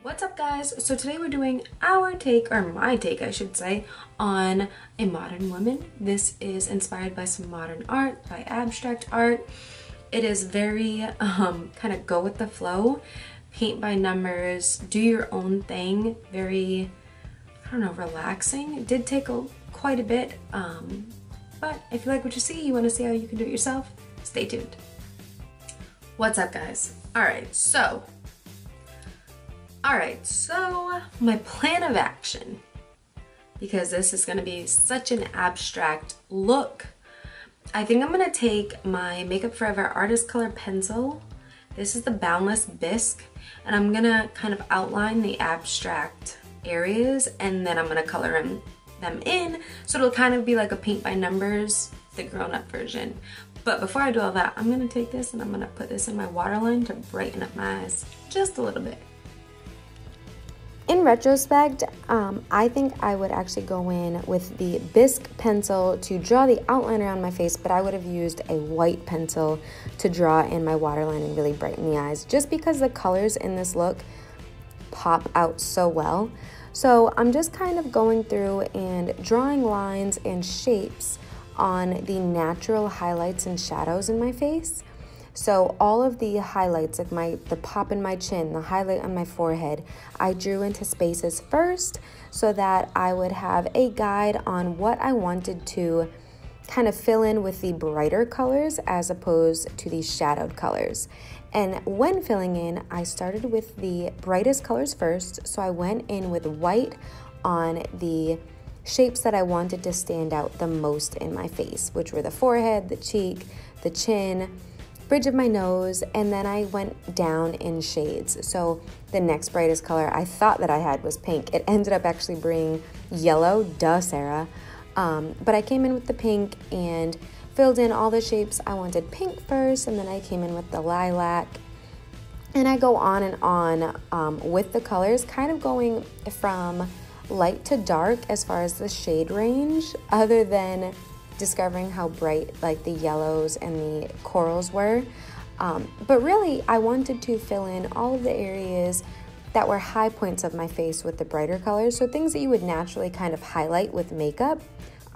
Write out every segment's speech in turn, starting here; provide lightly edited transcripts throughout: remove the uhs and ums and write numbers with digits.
What's up, guys? So today we're doing our take, or my take I should say, on a modern woman. This is inspired by some modern art, by abstract art. It is very kind of go with the flow, paint by numbers, do your own thing, very, I don't know, relaxing. It did take quite a bit, but if you like what you see, you want to see how you can do it yourself, stay tuned. What's up, guys? Alright, so my plan of action, because this is going to be such an abstract look, I think I'm going to take my Makeup Forever Artist Color Pencil. This is the Boundless Bisque, and I'm going to kind of outline the abstract areas, and then I'm going to color them in, so it'll kind of be like a paint by numbers, the grown-up version. But before I do all that, I'm going to take this and I'm going to put this in my waterline to brighten up my eyes just a little bit. In retrospect, I think I would actually go in with the bisque pencil to draw the outline around my face, but I would have used a white pencil to draw in my waterline and really brighten the eyes, just because the colors in this look pop out so well. So I'm just kind of going through and drawing lines and shapes on the natural highlights and shadows in my face. So all of the highlights, like the pop in my chin, the highlight on my forehead, I drew into spaces first so that I would have a guide on what I wanted to kind of fill in with the brighter colors as opposed to the shadowed colors. And when filling in, I started with the brightest colors first. So I went in with white on the shapes that I wanted to stand out the most in my face, which were the forehead, the cheek, the chin, bridge of my nose, and then I went down in shades. So the next brightest color I thought that I had was pink. It ended up actually being yellow, duh, Sarah. But I came in with the pink and filled in all the shapes. I wanted pink first, and then I came in with the lilac. And I go on and on with the colors, kind of going from light to dark as far as the shade range, other than discovering how bright like the yellows and the corals were. But really, I wanted to fill in all of the areas that were high points of my face with the brighter colors. So things that you would naturally kind of highlight with makeup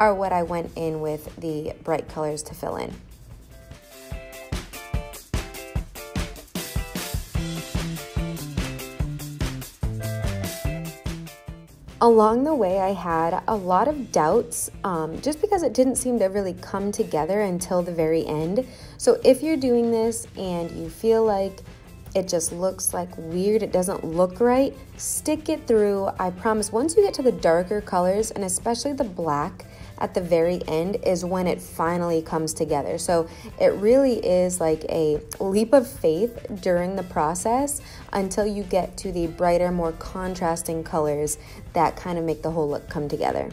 are what I went in with the bright colors to fill in. Along the way, I had a lot of doubts just because it didn't seem to really come together until the very end. So if you're doing this and you feel like it just looks like weird, it doesn't look right, stick it through. I promise once you get to the darker colors, and especially the black at the very end, is when it finally comes together. So it really is like a leap of faith during the process until you get to the brighter, more contrasting colors that kind of make the whole look come together.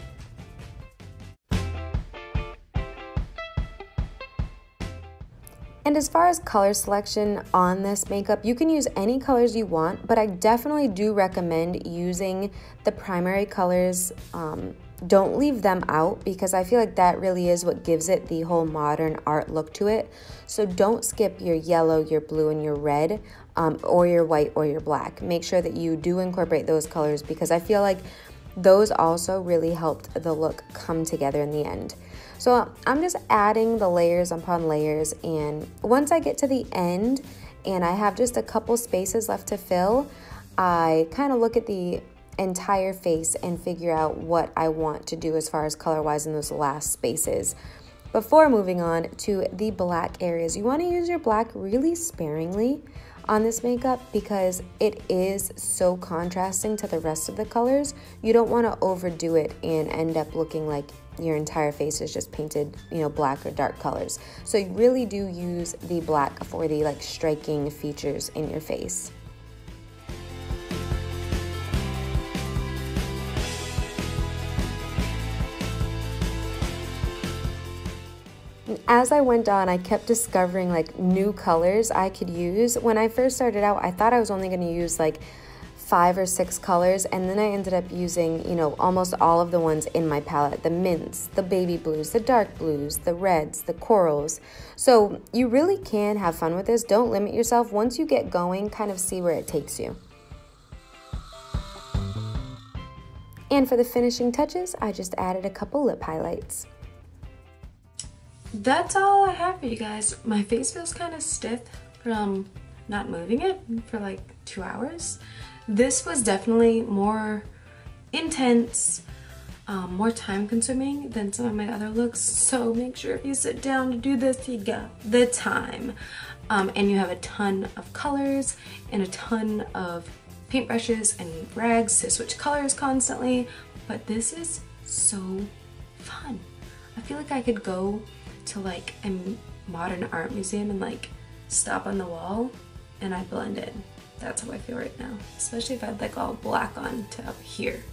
And as far as color selection on this makeup, you can use any colors you want, but I definitely do recommend using the primary colors. Don't leave them out, because I feel like that really is what gives it the whole modern art look to it. So don't skip your yellow, your blue, and your red, or your white or your black. Make sure that you do incorporate those colors, because I feel like those also really helped the look come together in the end. So I'm just adding the layers upon layers, and once I get to the end and I have just a couple spaces left to fill, I kind of look at the entire face and figure out what I want to do as far as color-wise in those last spaces. Before moving on to the black areas, you want to use your black really sparingly on this makeup because it is so contrasting to the rest of the colors. You don't want to overdo it and end up looking like your entire face is just painted, black or dark colors. So you really do use the black for the striking features in your face. As I went on, I kept discovering new colors I could use. When I first started out, I thought I was only going to use 5 or 6 colors, and then I ended up using, almost all of the ones in my palette. The mints, the baby blues, the dark blues, the reds, the corals. So you really can have fun with this. Don't limit yourself. Once you get going, kind of see where it takes you. And for the finishing touches, I just added a couple lip highlights. That's all I have for you guys. My face feels kind of stiff from not moving it for like 2 hours. This was definitely more intense, more time consuming than some of my other looks. So make sure if you sit down to do this, you got the time. And you have a ton of colors and a ton of paintbrushes and rags to switch colors constantly. But this is so fun. I feel like I could go to like a modern art museum and like stop on the wall and I blend in. That's how I feel right now, especially if I had like all black on to up here.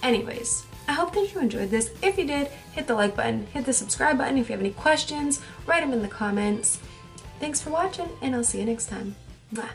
Anyways, I hope that you enjoyed this. If you did, hit the like button, hit the subscribe button. If you have any questions, write them in the comments. Thanks for watching, and I'll see you next time. Mwah.